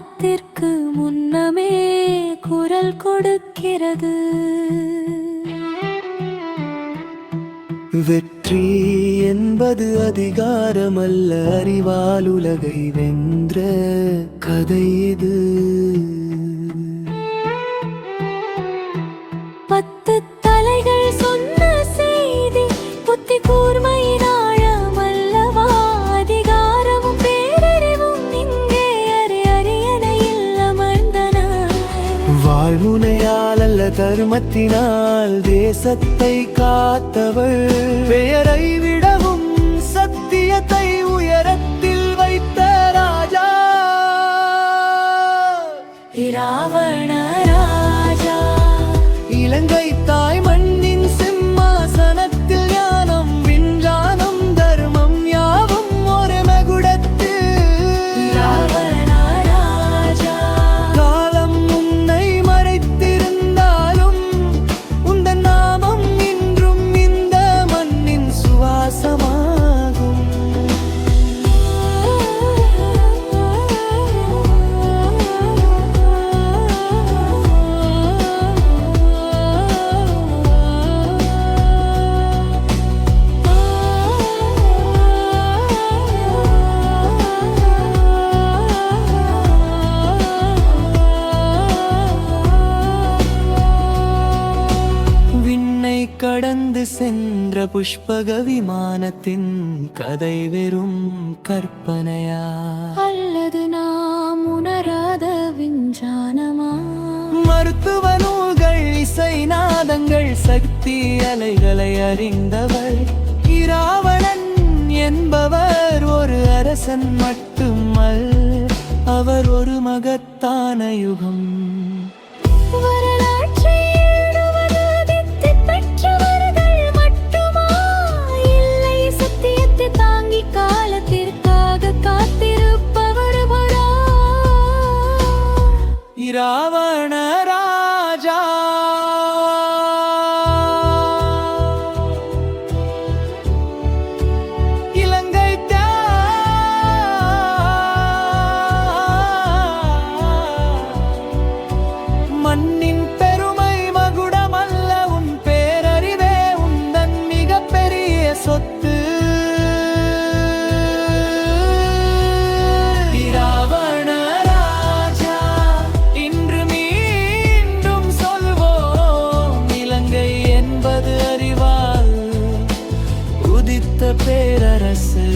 காலத்திற்கு முன்னமே குரல் கொடுக்கிறது. வெற்றி என்பது அதிகாரமல்ல, அறிவால் உலகை வென்ற கதை இது. 10 தலைகள் சொன்ன செய்தி புத்தி கூர்மையின் ஆழமல்லவா. அதிகாரமும் பேரறிவும் இங்கே அரியணையில் அமர்ந்தன. வாழ்வுனையால் அல்ல தர்மத்தினால் தேசத்தை காத்தவள், பெயரை விடவும் சத்தியத்தை உயரத்தில் வைத்த ராஜா. இராவண ராஜா இலங்கை தாய் மண்ணின் சிம்மாசனத்தில் ஞானம் விஞ்ஞானம் தர்மம் யாவும் ஒரு மகுடத்தில். இராவண ராஜா காலம் உன்னை மறைத்திருந்தாலும் உந்தன் நாமம் இன்றும் இந்த மண்ணின் சுவாசமாகும். விண்ணை கடந்து சென்ற புஷ்பக விமானத்தின் கதை வெறும் கற்பனையா, அல்லது நாம் உணராத விஞ்ஞானமா? மருத்துவ நூல்கள் இசை நாதங்கள் சக்தி அலைகளை அறிந்தவர். இராவணன் என்பவர் ஒரு அரசன் மட்டுமல், அவர் ஒரு மகத்தான யுகம். வரலாற்றை எழுதுவது வித்தை பெற்றவர்கள் மட்டுமா? இல்லை, சத்தியத்தை தாங்கி காலத்திற்காக காத்திருப்பவர் வரா. இராவண ராஜா இலங்கை மண்ணின் பெருமை மகுடமல்ல, உன் பேரறிவே உந்தன் மிகப்பெரிய சொத்து. இராவண ராஜா இன்று மீண்டும் சொல்வோம், இலங்கை என்பது அறிவால் உதித்த பேரரசு.